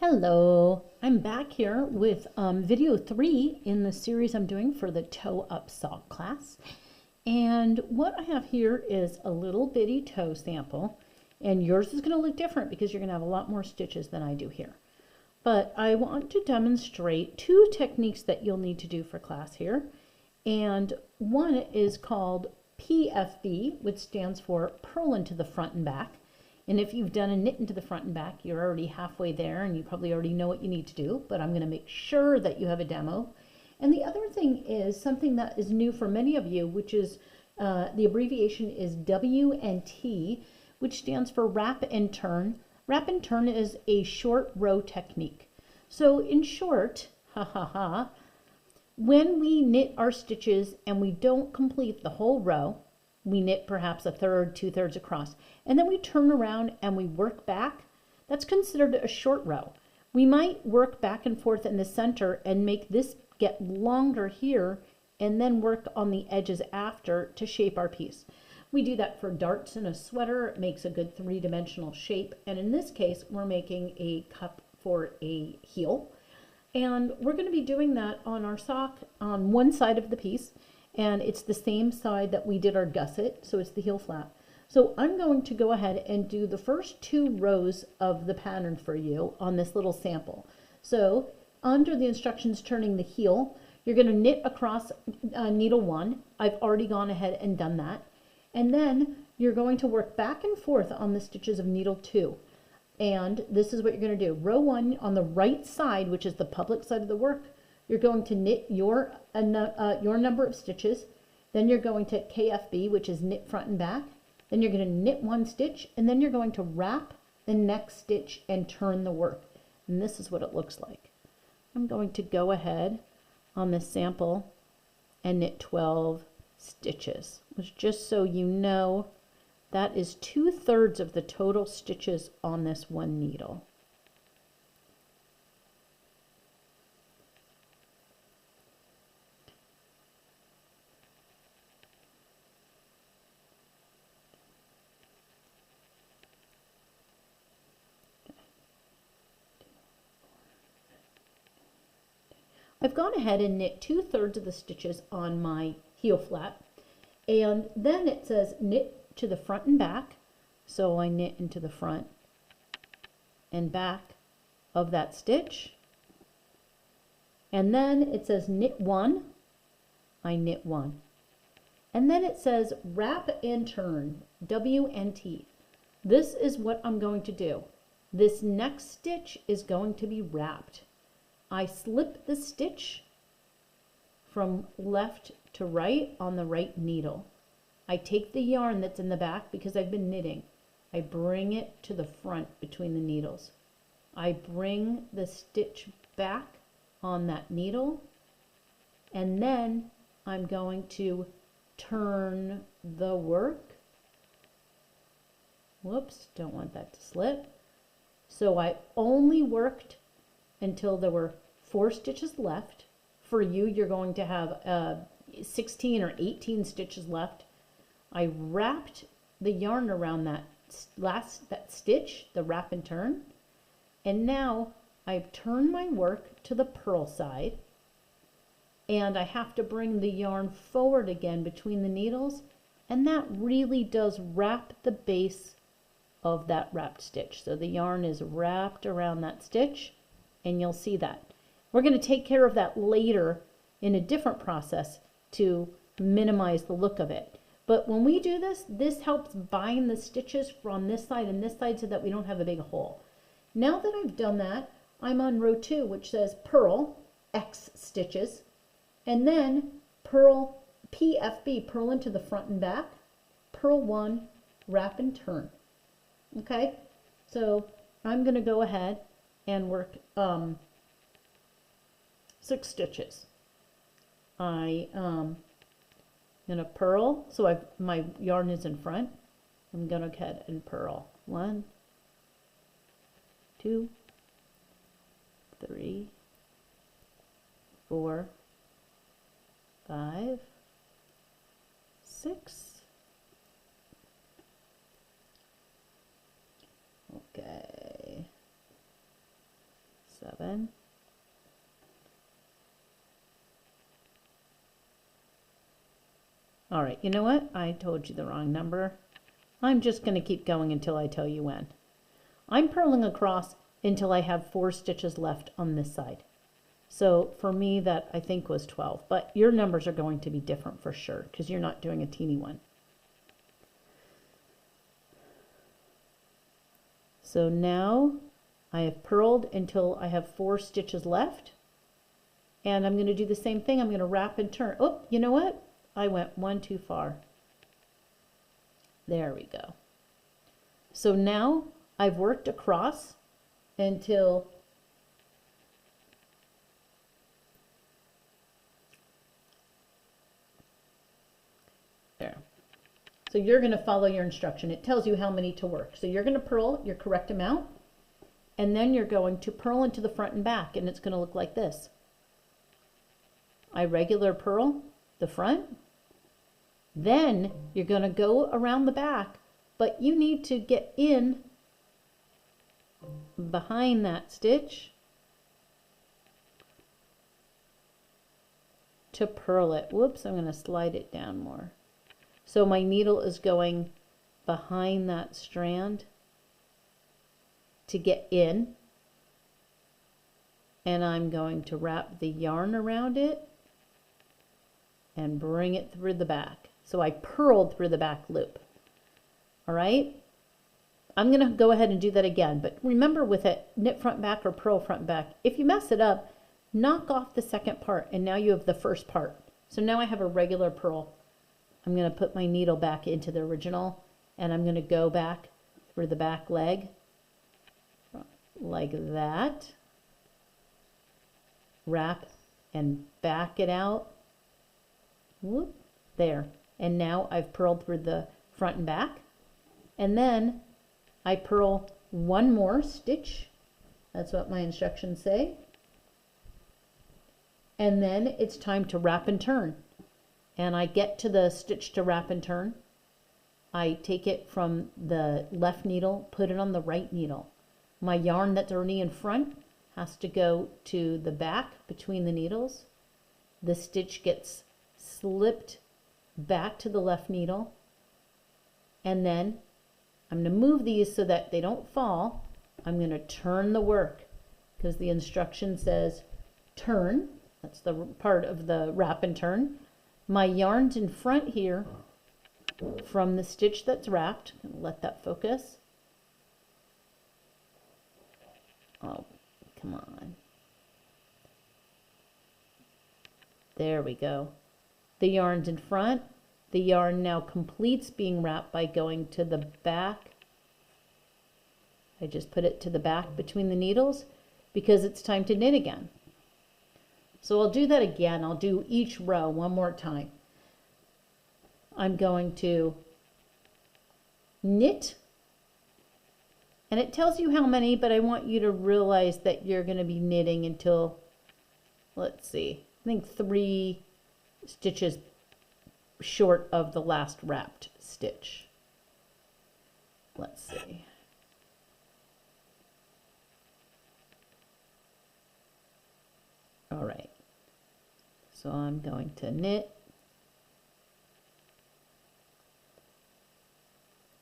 Hello, I'm back here with video 3 in the series I'm doing for the Toe Up Sock class. And what I have here is a little bitty toe sample, and yours is going to look different because you're going to have a lot more stitches than I do here. But I want to demonstrate two techniques that you'll need to do for class here. And one is called PFB, which stands for purl into the front and back. And if you've done a knit into the front and back, you're already halfway there and you probably already know what you need to do, but I'm going to make sure that you have a demo. And the other thing is something that is new for many of you, which is the abbreviation is WNT, which stands for wrap and turn. Wrap and turn is a short row technique. So in short, when we knit our stitches and we don't complete the whole row, we knit perhaps a third, 2/3 across, and then we turn around and we work back. That's considered a short row. We might work back and forth in the center and make this get longer here and then work on the edges after to shape our piece. We do that for darts in a sweater. It makes a good three-dimensional shape, and in this case we're making a cup for a heel, and we're going to be doing that on our sock on one side of the piece. And it's the same side that we did our gusset, so it's the heel flap. So I'm going to go ahead and do the first 2 rows of the pattern for you on this little sample. So under the instructions turning the heel, you're going to knit across needle 1. I've already gone ahead and done that. And then you're going to work back and forth on the stitches of needle 2. And this is what you're going to do. Row 1 on the right side, which is the public side of the work, you're going to knit your number of stitches, then you're going to KFB, which is knit front and back, then you're going to knit 1 stitch, and then you're going to wrap the next stitch and turn the work. And this is what it looks like. I'm going to go ahead on this sample and knit 12 stitches, which, just so you know, that is 2/3 of the total stitches on this one needle. I've gone ahead and knit 2/3 of the stitches on my heel flap, and then it says knit to the front and back, so I knit into the front and back of that stitch, and then it says knit 1, I knit 1, and then it says wrap and turn, WNT. This is what I'm going to do. This next stitch is going to be wrapped. I slip the stitch from left to right on the right needle. I take the yarn that's in the back because I've been knitting. I bring it to the front between the needles. I bring the stitch back on that needle, and then I'm going to turn the work. Whoops, don't want that to slip. So I only worked until there were 4 stitches left. For you, you're going to have 16 or 18 stitches left. I wrapped the yarn around that stitch, the wrap and turn, and now I've turned my work to the purl side, and I have to bring the yarn forward again between the needles, and that really does wrap the base of that wrapped stitch. So the yarn is wrapped around that stitch, and you'll see that. We're going to take care of that later in a different process to minimize the look of it. But when we do this, this helps bind the stitches from this side and this side so that we don't have a big hole. Now that I've done that, I'm on row 2, which says purl, X stitches, and then purl, PFB, purl into the front and back, purl 1, wrap and turn. Okay, so I'm going to go ahead and work 6 stitches. I'm going to purl, so my yarn is in front. I'm going to go ahead and purl 1, 2, 3, 4, 5, 6. Okay. on. All right, you know what? I told you the wrong number. I'm just going to keep going until I tell you when. I'm purling across until I have 4 stitches left on this side. So for me, that I think was 12, but your numbers are going to be different for sure because you're not doing a teeny one. So now I have purled until I have 4 stitches left, and I'm going to do the same thing. I'm going to wrap and turn. Oh, you know what? I went one too far. There we go. So now I've worked across until there. So you're going to follow your instruction. It tells you how many to work. So you're going to purl your correct amount, and then you're going to purl into the front and back, and it's going to look like this. I regular purl the front, then you're going to go around the back, but you need to get in behind that stitch to purl it. Whoops, I'm going to slide it down more. So my needle is going behind that strand to get in, and I'm going to wrap the yarn around it and bring it through the back. So I purled through the back loop. All right, I'm going to go ahead and do that again, but remember with it, knit front back or purl front back, if you mess it up, knock off the second part and now you have the first part. So now I have a regular purl. I'm going to put my needle back into the original, and I'm going to go back through the back leg like that, wrap and back it out. Whoop, there. And now I've purled through the front and back, and then I purl one more stitch. That's what my instructions say. And then it's time to wrap and turn. And I get to the stitch to wrap and turn. I take it from the left needle, put it on the right needle. My yarn that's already in front has to go to the back between the needles. The stitch gets slipped back to the left needle, and then I'm going to move these so that they don't fall. I'm going to turn the work because the instruction says turn. That's the part of the wrap and turn. My yarn's in front here from the stitch that's wrapped. I'm gonna let that focus. Oh, come on. There we go. The yarn's in front. The yarn now completes being wrapped by going to the back. I just put it to the back between the needles because it's time to knit again. So I'll do that again. I'll do each row one more time. I'm going to knit, and it tells you how many, but I want you to realize that you're going to be knitting until, let's see, I think 3 stitches short of the last wrapped stitch. Let's see. All right. So I'm going to knit.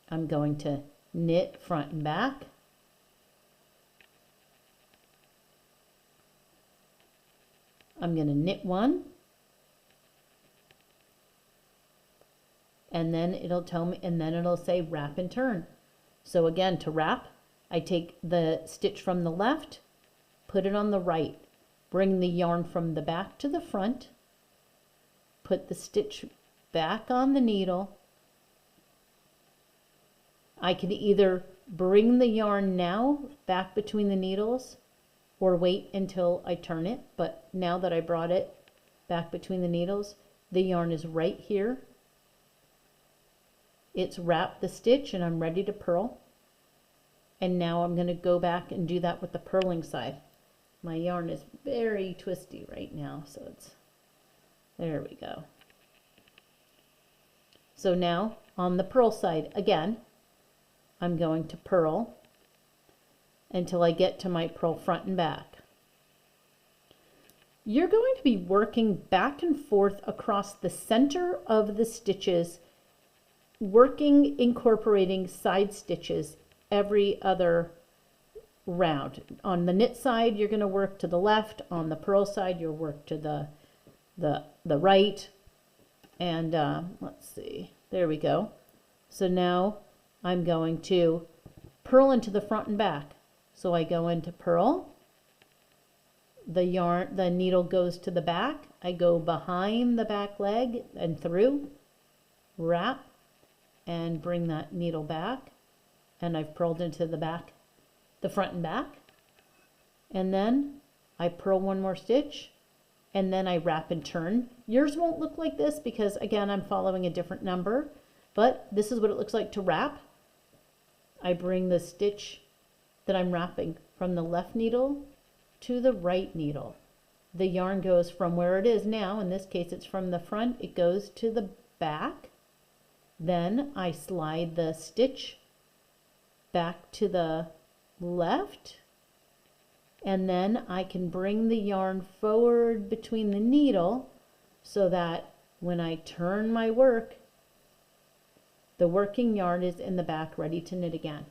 I'm going to knit front and back. I'm going to knit 1. And then it'll tell me, and then it'll say wrap and turn. So again, to wrap, I take the stitch from the left, put it on the right, bring the yarn from the back to the front, put the stitch back on the needle. I can either bring the yarn now back between the needles or wait until I turn it, but now that I brought it back between the needles, the yarn is right here. It's wrapped the stitch and I'm ready to purl. And now I'm going to go back and do that with the purling side. My yarn is very twisty right now, so it's, there we go. So now on the purl side again, I'm going to purl until I get to my purl front and back. you're going to be working back and forth across the center of the stitches, incorporating side stitches every other round. On the knit side, you're going to work to the left. On the purl side, you'll work to the right. And let's see, there we go. So now I'm going to purl into the front and back. So I go into purl, the needle goes to the back, I go behind the back leg and through, wrap, and bring that needle back, and I've purled into the front and back, and then I purl one more stitch, and then I wrap and turn. Yours won't look like this because, again, I'm following a different number, but this is what it looks like to wrap. I bring the stitch that I'm wrapping from the left needle to the right needle. The yarn goes from where it is now, in this case it's from the front, it goes to the back. Then I slide the stitch back to the left, and then I can bring the yarn forward between the needle so that when I turn my work, the working yarn is in the back ready to knit again.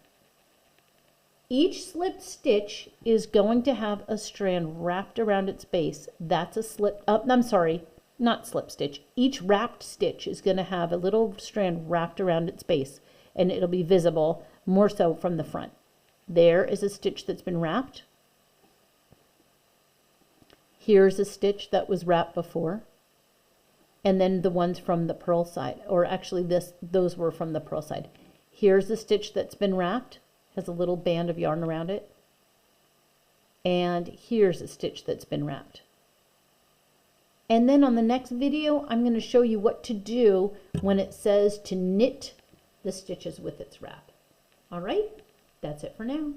Each slipped stitch is going to have a strand wrapped around its base. That's a slip, I'm sorry, not slip stitch. Each wrapped stitch is going to have a little strand wrapped around its base, and it'll be visible more so from the front. There is a stitch that's been wrapped. Here's a stitch that was wrapped before. And then the ones from the purl side, or actually those were from the purl side. Here's the stitch that's been wrapped, has a little band of yarn around it. And here's a stitch that's been wrapped. And then on the next video, I'm going to show you what to do when it says to knit the stitches with its wrap. All right, that's it for now.